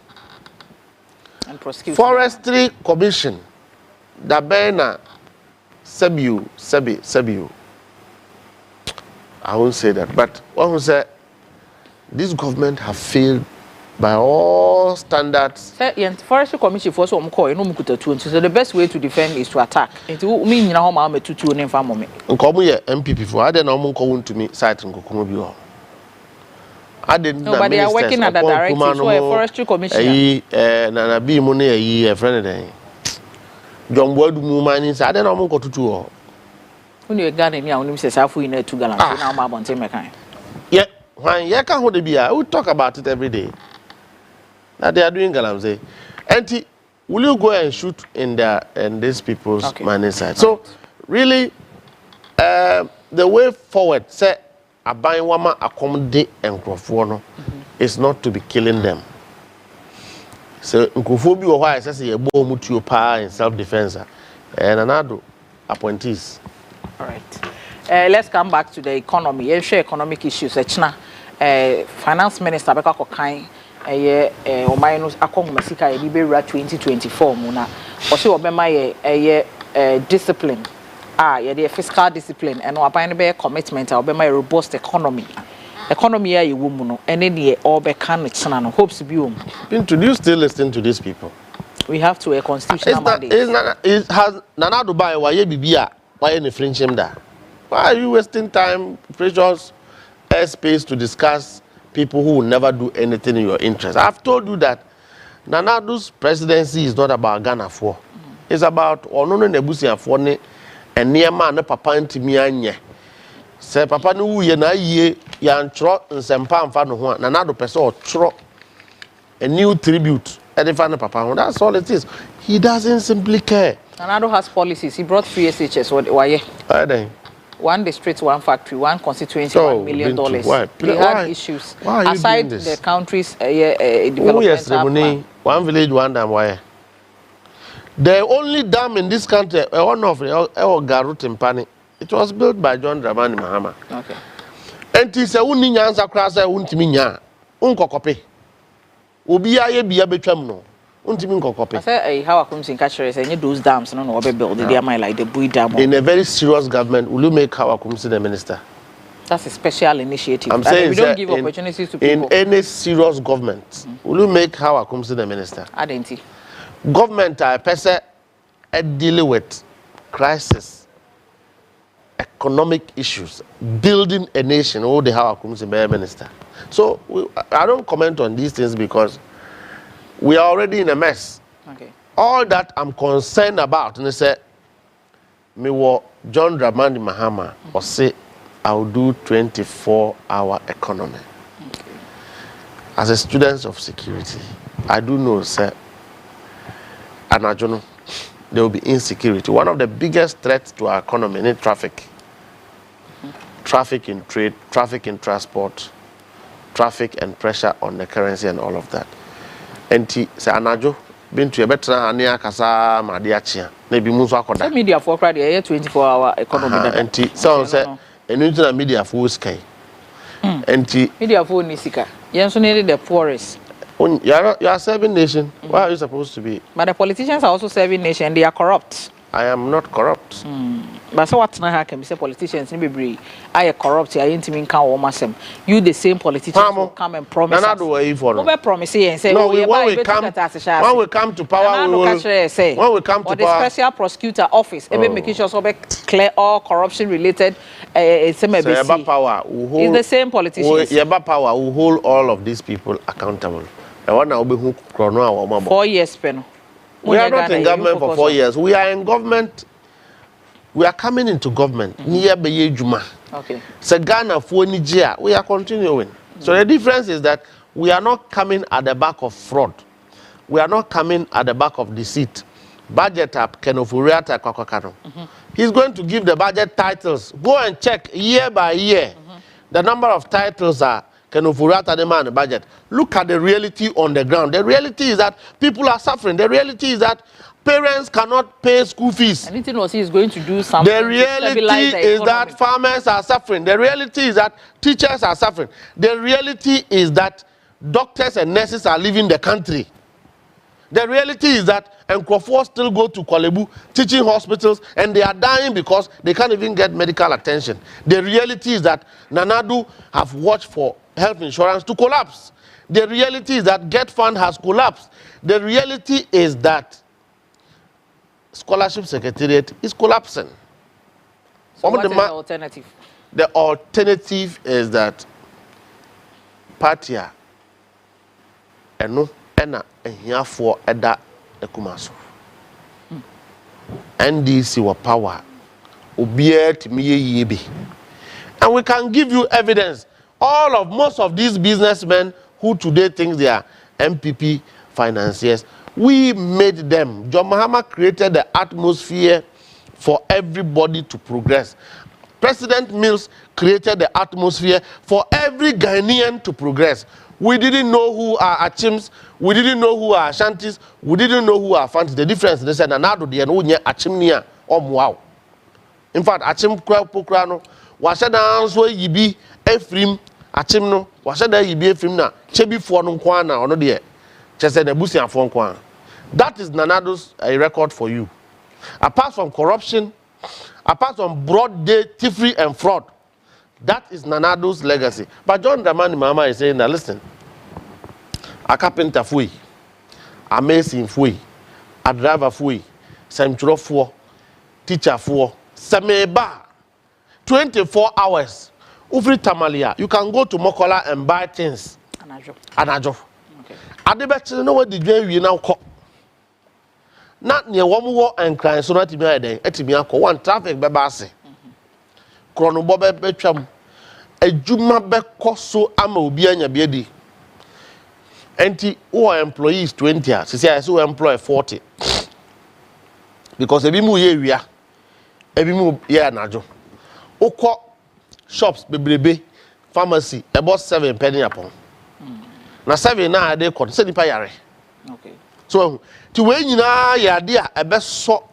And prosecute. Forestry Commission, the Bena Sebiu. I won't say that, but one will say this government have failed by all standards. Forestry Commission for some call, you know, so the best way to defend is to attack. It mean you know how much to name for moment. MPP for I don't know to me site in Kokomo. I didn't know. But they are working at the directive for a forestry commission. Nana B money a friend of John Boyd Mumani, I don't know what to do. When you got in your says, I've been to Galan, now my bonte mekan. Yeah, when you can't hold the beer, we talk about it every day. Now they are doing Galamse. And will you go and shoot in these people's mining side? So, really, the way forward, say, a buying woman accommodate and Crawford is not to be killing them. So, Nkufobi or why I say a bomb with your power in self-defense and another appointees. All right. Let's come back to the economy. You share economic issues. China, Finance Minister Beka Kokai, Omainus Akong Masika, Libera 2024. Muna, also Obama discipline. The fiscal discipline and Obama commitment. Obama robust economy. Economy you woman, and then the Obekan China hopes to be Do you still listen to these people? We have to a constitutional mandate. Has Nana Dubai why Bibia? Why any friendship there? Why are you wasting time, precious airspace to discuss people who will never do anything in your interest? I've told you that Nanado's presidency is not about Ghana for. It's about Onono Nebusi for and near man papa ntimi say papa no ye na ye yantro nsempa mfa no ho Nanado pese o tro a new tribute edifan papa. That's all it is. He doesn't simply care. Nanado has policies. He brought 3 SHS. Why? One district, one factory, one constituency, $1 million. Why? They had issues. Why are aside you the country's development plan. One village, one dam. Why? The only dam in this country, one of Garut Timpani, it was built by John Dramani Mahama. Okay. And he said, "Uni nyanza krasa untiminya, unkokope. Ubiya ye biya betwamno." I said, how I come to catch those dams, no, build they are like the Bui Dam. In a very serious government, will you make how I come to the minister? That's a special initiative. I'm saying we don't give opportunities to people. In any serious government, will you make how I come to the minister? I didn't see. Government are person dealing with crisis, economic issues, building a nation. All the how I come to the minister. So I don't comment on these things because we are already in a mess. Okay. All that I'm concerned about, and they say, me what John Dramani Mahama or say, I'll do 24-hour economy. Okay. As a student of security, I do know, sir, and I don't know, there will be insecurity. One of the biggest threats to our economy is traffic. Traffic in trade, traffic in transport, traffic and pressure on the currency and all of that. And say Anajo Bintu better ania kasa madiachia na bi mu so akoda media for crowd 24-hour economy and so say enu media for sky and media for ni sika yen so nearly the poorest. You are serving nation. Why are you supposed to be? But the politicians are also serving nation. They are corrupt. I am not corrupt. But so what now can be say politicians be I are corrupt. I ain't even count almost you the same politicians will come and promise. Nana do way for. No promise and say no. When we come to power, we will. When we come to or the power, special prosecutor office, making sure so clear all corruption related. It's the same politicians. Yeba power will hold all of these people accountable. The one now be who chrono 4 years pen. We are not in government for 4 years. We are in government we are coming into government. Near Beye Juma. Okay. So Ghana for Nigeria, we are continuing. So the difference is that we are not coming at the back of fraud. We are not coming at the back of deceit. Budget up, Kenofuriata Kwakakano. He's going to give the budget titles. Go and check year by year. The number of titles are Kenofuriata the man budget. Look at the reality on the ground. The reality is that people are suffering. The reality is that parents cannot pay school fees. Anything else is going to do something. The reality is that farmers are suffering. The reality is that teachers are suffering. The reality is that doctors and nurses are leaving the country. The reality is that Nkrofo still go to Kolebu teaching hospitals and they are dying because they can't even get medical attention. The reality is that Nanadu have watched for health insurance to collapse. The reality is that Get Fund has collapsed. The reality is that Scholarship Secretariat is collapsing. So what is the alternative? The alternative is that Partia ena ehia for eda ekumaso. NDC wa power obiye timiye yebe. And we can give you evidence. Most of these businessmen who today think they are MPP financiers, we made them. John Mahama created the atmosphere for everybody to progress. President Mills created the atmosphere for every Ghanaian to progress. We didn't know who are Achims, we didn't know who are Ashantis, we didn't know who are Fantis. The difference, they said, Nanado, they know Achimnia or Mwao. In fact, Achim Pokrano, Washada Answe Yibi, Ephraim, Achimno, Washada Yibi Ephraim na, Chebi Fuanum Kwana, or no dear, Chese Nebusi and Fonkwan. That is Nanado's record for you. Apart from corruption, apart from broad day thievery and fraud, that is Nanado's legacy. But John Dramani Mama is saying that, listen, a carpenter fui, a mason fui, a driver fui, Centro for, teacher for, Sameba, 24 hours. Ufri Tamalia, you can go to Mokola and buy things. Anajo. Okay. Adebet, know what the day we now call. Not near one more and crying so not to be a day, Etimiako, one traffic babasi. Chrono Bobe Betcham. A Juma Beko so ama ubianya biedi. Enti who employees 20 years. She say I so employ 40. Because ebimu ye wia. Ebimu ye anajo. Oko shops bebrebe pharmacy about 7 penny upon. Na 7 na ade kon se nipa yare. Okay. So ti we nyina ya ade a ebe so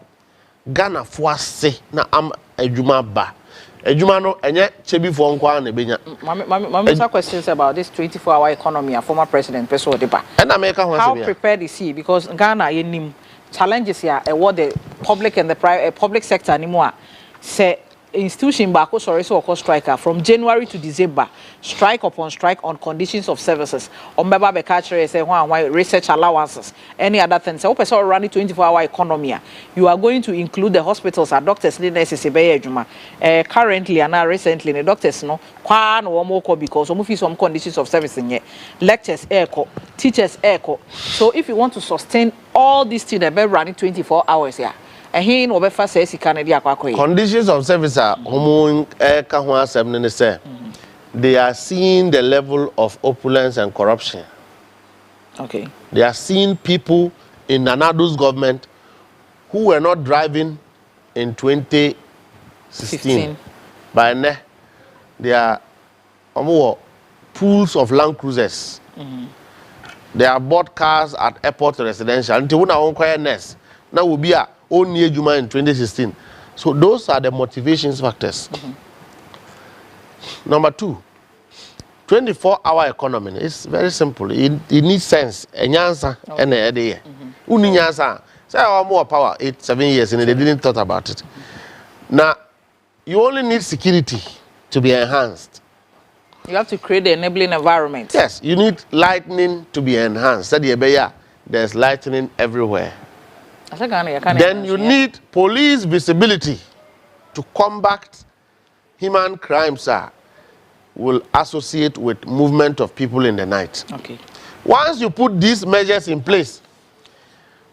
Ghana fo ase na am adwuma ba. Ejuma no enye chebifo nkwa na benya. Mama questions about this 24-hour economy and former president Peso Odepa. How prepared is he? Because Ghana yenim challenges here what the public and the private public sector anymore say institution back sorry so striker from January to December strike upon strike on conditions of services on beba be catch say why research allowances any other things so person run 24-hour economy you are going to include the hospitals and doctors nurses currently and now recently the doctors no kwa no more because some conditions of service in lectures echo teachers echo so if you want to sustain all these things that be running 24 hours here conditions of service are they are seeing the level of opulence and corruption. Okay. They are seeing people in Nanado's government who were not driving in 2016. By now, they are pools of Land Cruisers. They are bought cars at airport residential. Until we are now will be only Juma in 2016. So those are the motivations factors. Number 2, 24-hour economy is very simple. It needs sense. Enyansa and a day. Unyansa. Say more power 8-7 years and they didn't thought about it. Now you only need security to be enhanced. You have to create the enabling environment. Yes, you need lightning to be enhanced. There's lightning everywhere. Then you need police visibility to combat human crimes will associate with movement of people in the night. Okay. Once you put these measures in place,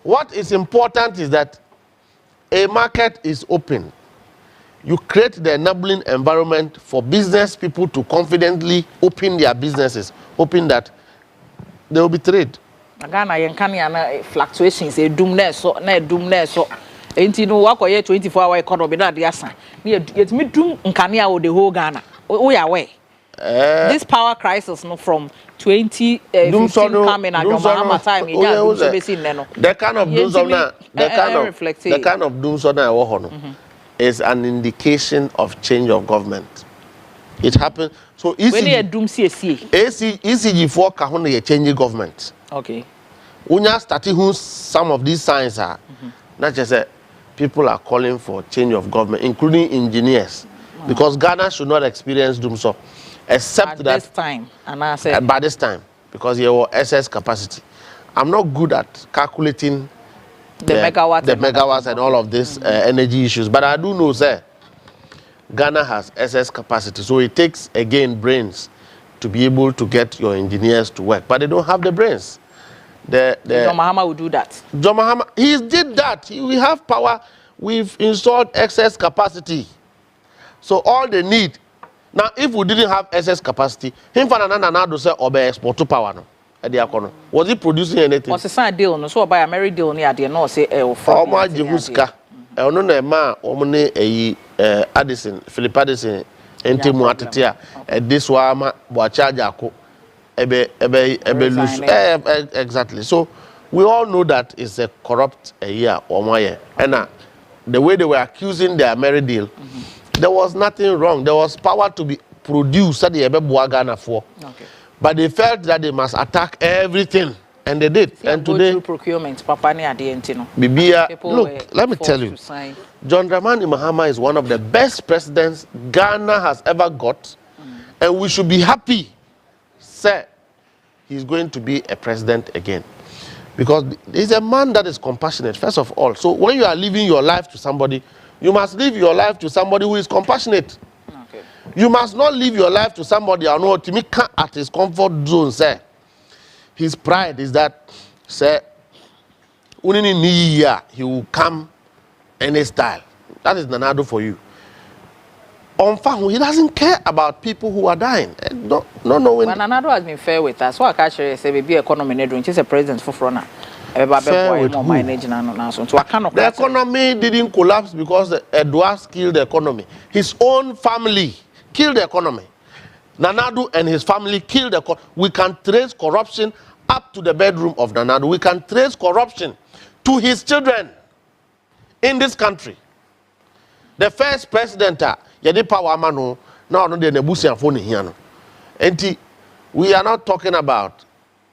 what is important is that a market is open. you create the enabling environment for business people to confidently open their businesses, hoping that there will be trade. Ghana yenkani na fluctuations edum na so enti no wakoye 24-hour economy na de asa na yetimi dum nkane a the whole Ghana we are aware this power crisis no from 2015 coming at your Mahama time you just so be seen no the kind of doom so na the kind of doom so na is an indication of change of government. It happened. So ECG4 ka ho na ye change government. Okay. When you start to some of these signs are not just people are calling for change of government, including engineers, because Ghana should not experience doom so, except by this time, because you have excess capacity. I'm not good at calculating the megawatts and all of this energy issues, but I do know, sir, Ghana has excess capacity, so it takes again brains to be able to get your engineers to work, but they don't have the brains. John Mahama will do that. John Mahama, he did that. We have power. We've installed excess capacity, so all they need now. If we didn't have excess capacity, him for another say obe export to power no. Was he producing anything? Was a sign deal no so buy a married deal near the no say for my jehuska no na ma omne Addison Philip Addison enti mu atetea this wa ma bo charge ako exactly. So we all know that it's a corrupt year or more year. And the way they were accusing their married deal, there was nothing wrong. There was power to be produced at the Ghana for. Okay. But they felt that they must attack everything, and they did. And today, procurement, Papa Bibia, look, let me tell you, John Dramani Mahama is one of the best presidents Ghana has ever got, and we should be happy. Sir, he's going to be a president again, because he's a man that is compassionate, first of all. So when you are living your life to somebody, you must live your life to somebody who is compassionate. Okay. You must not live your life to somebody I know to me at his comfort zone, sir. His pride is that, sir, he will come any style. That is Nanado for you. He doesn't care about people who are dying. No. But Nanado has been fair with us. So I can't say maybe economy. She's a president for Frona. The economy didn't collapse because Edwards killed the economy. His own family killed the economy. Nanado and his family killed the economy. We can trace corruption up to the bedroom of Nanado. We can trace corruption to his children in this country. The first president, Yadi Power Mano, now the Nebusian phone here. And we are not talking about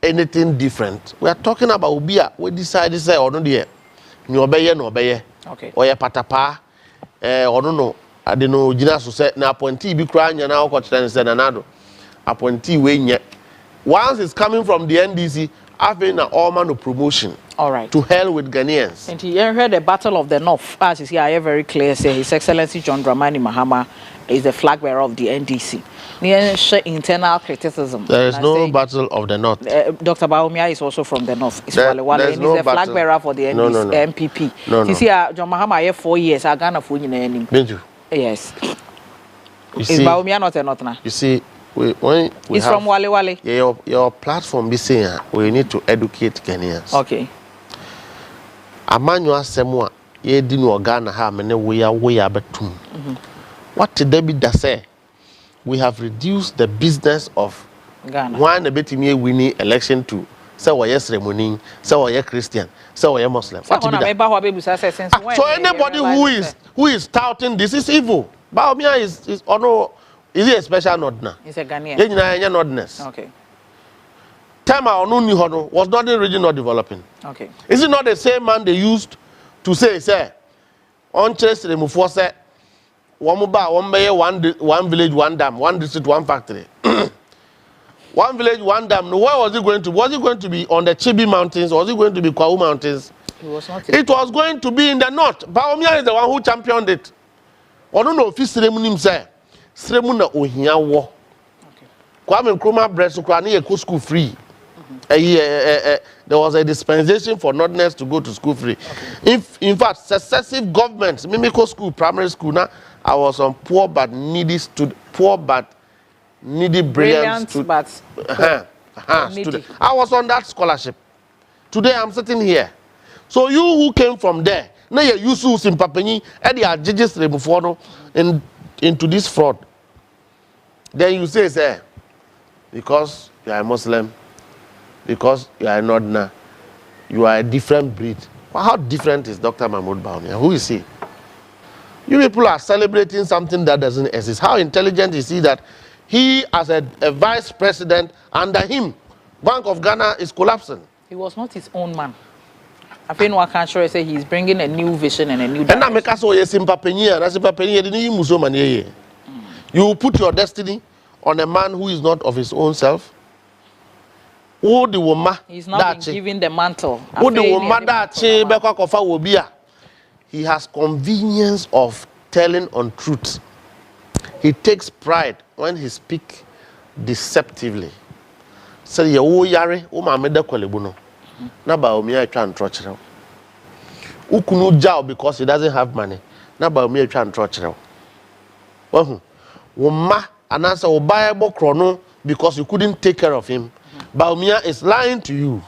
anything different. We are talking about Ubia. We decided to say, oh no, dear, no obey. Okay. Or a patapa, or no, I don't know, Ginasu said, now appointee be crying, and now coach and said another appointee waiting yet. Once it's coming from the NDC, I've been an all man of promotion. All right. To hell with Ghanaians. And you heard the Battle of the North. As you see, I hear very clear, say His Excellency John Dramani Mahama is the flag bearer of the NDC. Internal criticism. There is no Battle of the North. Dr. Baumia is also from the North. It's and he's the flag bearer for the NDC, MPP. You see, John Mahama here 4 years. I Ghana for you. Yes. Is Baumia not a North now? You see, it's from Wale Wale. Your platform be saying we need to educate Ghanaians. Okay. Amanyo asemwa ye di no Ghana ha mene we are betum. What did David say? We have reduced the business of Ghana. One betimi winning election to say we are ceremony, say we are Christian, say we are Muslim. So anybody who is touting this is evil. Baumia is or no, is he a special nod now? He's a Ghanaian. Nodness. Okay. Time our no was not the region not developing. Okay. Is it not the same man they used to say, on chase remove force, one village, one dam, one district, one factory. One village, one dam. Where was it going to? Was it going to be on the Chibi Mountains? Or was it going to be Kwau Mountains? It was not. It was going to be in the north. Baumia is the one who championed it. I don't know if he's Sremunim say. Sremuna Ohia war. Kwame Nkrumah breast Ukraine go school free. There was a dispensation for Northerners to go to school free. Okay. In fact, successive governments, Mimiko School, primary school, now I was on poor but needy brilliant but student. I was on that scholarship. Today I'm sitting here. So you who came from there, now you use Simpapeni and the judges before into this fraud. Then you say, because you are a Muslim, because you are a Northerner, you are a different breed. Well, how different is Dr. Mahmoud Bawumia? Who is he? You people are celebrating something that doesn't exist. How intelligent is he that he, as a vice president, under him, Bank of Ghana is collapsing? He was not his own man. I think one can sure say he's bringing a new vision and a new direction. And I make us say you put your destiny on a man who is not of his own self. He's not been given the mantle. He has convenience of telling untruth. He takes pride when he speaks deceptively. So you yare o ma meda kwalebuno. Na Bawumia atwa ntrokyerɛw. Ukunu jaw because he doesn't have money. Na Bawumia atwa ntrokyerɛw. Wahu. Wo ma anasa wo Bible krono because you couldn't take care of him. Bawumia is lying to you.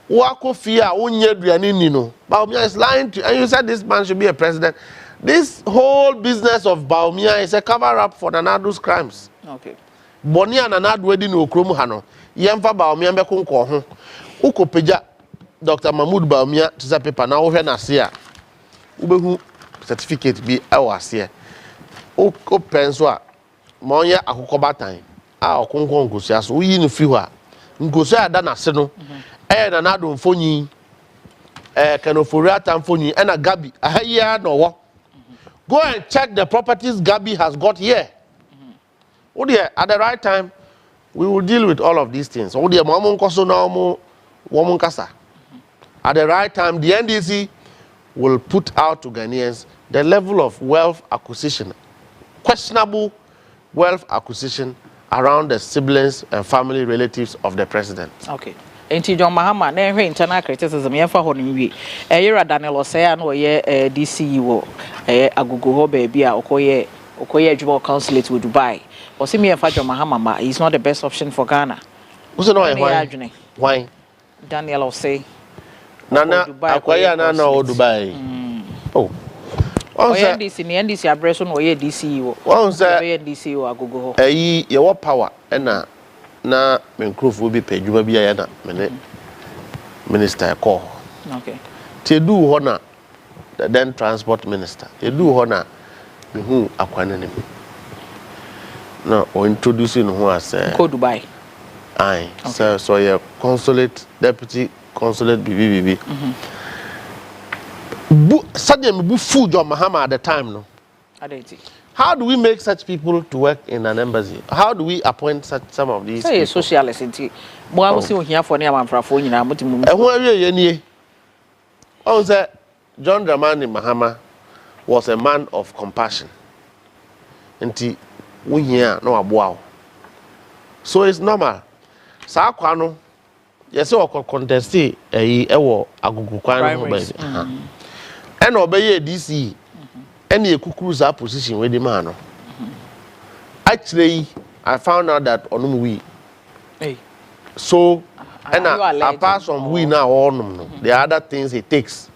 Bawumia is lying to you. And you said this man should be a president. This whole business of Bawumia is a cover-up for Nanado's crimes. Okay. Boni and Nanado wedding no kromu hano. Yemfa Bawumia mbeko nko ho. Uko peja Dr. Mahmoud Bawumia tisa paper na wohwe na se a. Ubehu certificate bi awa se. Uko penso a monye akokobatan. A okonko ngosia so uyi no fi ho a. Ngosia da na se no. Nanado mfonyi. Kanoforiata mfonyi na Gabi. Ahia no wo. Go and check the properties Gabi has got here. Oh dear, at the right time, we will deal with all of these things. Oh dear, at the right time, the NDC will put out to Ghanaians the level of wealth acquisition, questionable wealth acquisition around the siblings and family relatives of the president. Okay. Enti John Mahama na ehwe internal criticism yefa ho no wi eyira Daniel Osea na oye DCE wo agugu ho ba bia okoye adwuma consulate with Dubai. Osimi yefa John Mahama ma he's not the best option for Ghana. Who's no why? Daniel Osea. Nana akwaya na Dubai. Oh. Oye NDC abreso no oye DCE wo. Won say DCE wo agugu ho. Ye power na menkrofo bi pedwuma bi ya na mene minister call. Okay. Te do ho na the then transport minister. Te do ho na mehu akwane ne. No, o introducing who as go Dubai. Aye. Okay. So your consulate deputy consulate BBB. Suddenly me bu full John Mahama at the time no. How do we make such people to work in an embassy? How do we appoint some of these people? Socialist inti. Mo I was here for near manfrafo nyina motimu. Ehun awie ye nie. On say John Dramani Mahama was a man of compassion. Nti wo hia na waboa. So it's normal. Sa kwa no yes o contest ewo agugu kwan no ba. And obey DC. Any kukuru that position with the man. Actually, I found out that on we. Hey. So, and apart from we now on the other things he takes.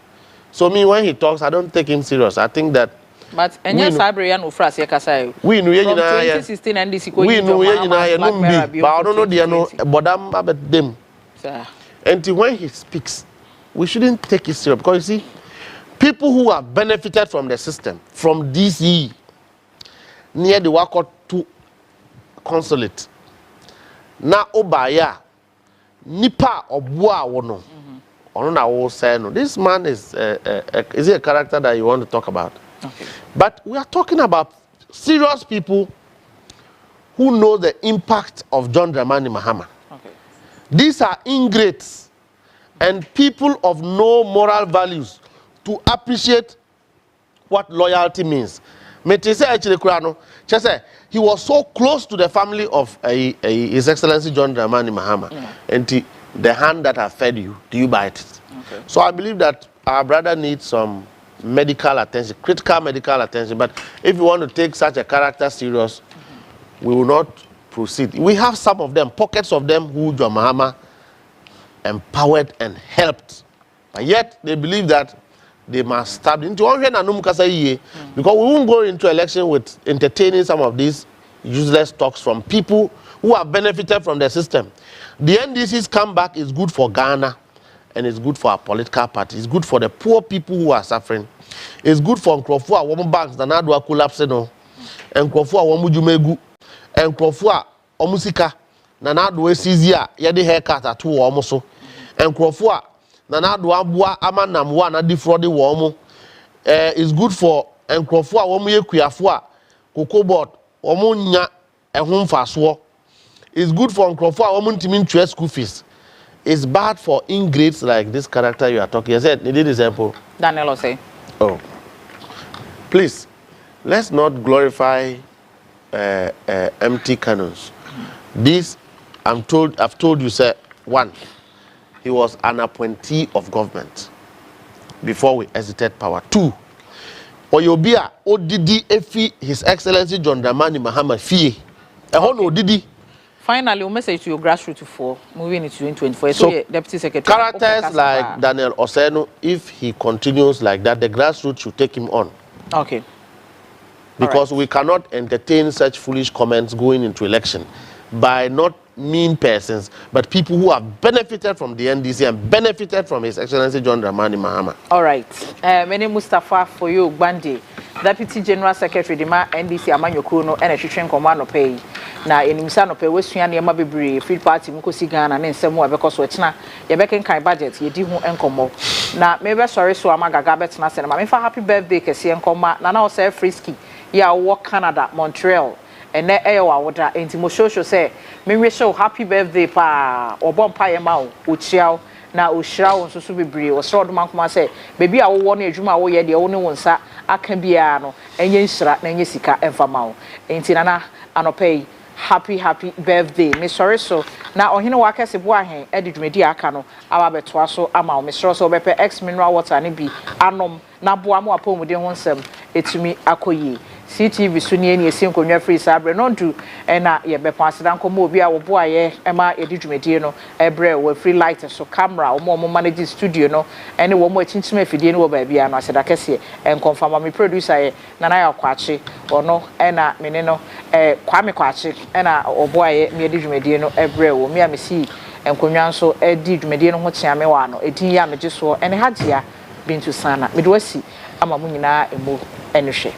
So me when he talks, I don't take him serious. I think that. But any Sabrian or Frasi Kasai. We know 2016 and this we know but I don't know they know but I'm about them. Until when he speaks, we shouldn't take it serious because you see. People who have benefited from the system, from DCE, near the Wako 2 consulate. Na Obaya, Nipa Obwa Wono. Onona will say no. This man is he a character that you want to talk about? Okay. But we are talking about serious people who know the impact of John Dramani Mahama. Okay. These are ingrates and people of no moral values. To appreciate what loyalty means. He was so close to the family of His Excellency John Dramani Mahama. And the hand that has fed you, do you bite it? Okay. So I believe that our brother needs some medical attention, critical medical attention. But if you want to take such a character serious, we will not proceed. We have some of them, pockets of them, who John Mahama empowered and helped. But yet they believe that they must stab into because we won't go into election with entertaining some of these useless talks from people who have benefited from the system. The NDC's comeback is good for Ghana and it's good for our political party. It's good for the poor people who are suffering. It's good for Nkrofua, woman banks, the Nadwa collapse, no, and Nkrofua, Womujumegu, and Nkrofua, Omusika, Nanadwa Sizia, Yadi haircut at 2 almost, and Nkrofua, Nanadwa Bua, Amanamwa, and defrauded Womo. It's good for Nkrofua, Womu Kuafua, Kokobot, Omunya, and Home Faswo. It's good for Nkrofua, Woman Timin Trust school fees. It's bad for ingrates like this character you are talking. I said, need example. Daniel say. Oh, please, let's not glorify empty cannons. This, I've told you, sir. One, he was an appointee of government before we exited power. Two, Oyobia Odidi Efi His Excellency John Dramani Mahama Fie. Odidi. Finally, a message to your grassroots for moving into 2024. So, Deputy Secretary. Characters like Daniel Oseno, if he continues like that, the grassroots should take him on. Okay. Because we cannot entertain such foolish comments going into election by not mean persons, but people who have benefited from the NDC and benefited from His Excellency John Dramani Mahama. All right. My name is Mustafa for you, Bandi, Deputy General Secretary, the NDC Amanyo Kuno, and a Chichen Commando pay. Na enimisa pay Western Yama Bibri, Free Party, Mukosi Ghana, and Semo, because Wetna, Yabekin Kai budget, ye dihu encomo. Na maybe sorry, so Amaga Gabet Nasen. I'm happy birthday, Kessi and Coma, Nana say Frisky, ya walk Canada, Montreal. And there Ewa water intimosho say, me show happy birthday pa or bonfire mao, Uchiao, na Ushao, and Susubibri, or Sord Mankma say, baby, I will want a Juma, or the only one, sir, I can be ano, and Yensra, and Yesica, and Famao. Ain't Tinana, and pay. Happy birthday, Miss Soriso. Now, on Hino Waka Sebuahe, edit media cano, our betwaso, ama, Miss Rosso, Bepe, ex mineral water, and be anom, Nabuamo upon with the one sem, it's me, Akoye. Ctv Sunian, ye seem to free sabre, non to, and ye be passed down Comobia or boy, Emma, edit mediano, ebre, with free lighters, so camera, or more managing studio, no, and one more chinch me if you didn't baby, and I said, I can see, and confirm me producer, Nana Quachi, or no, Anna, Meneno, Kwame Quachi, Anna, or boy, me edit mediano, ebre, or me, I see, and Kunyanso, edit mediano, what Yamewano, 18 yamages, and Hajia Bintu Saana, Midwesi, Amamunina, and move, and share.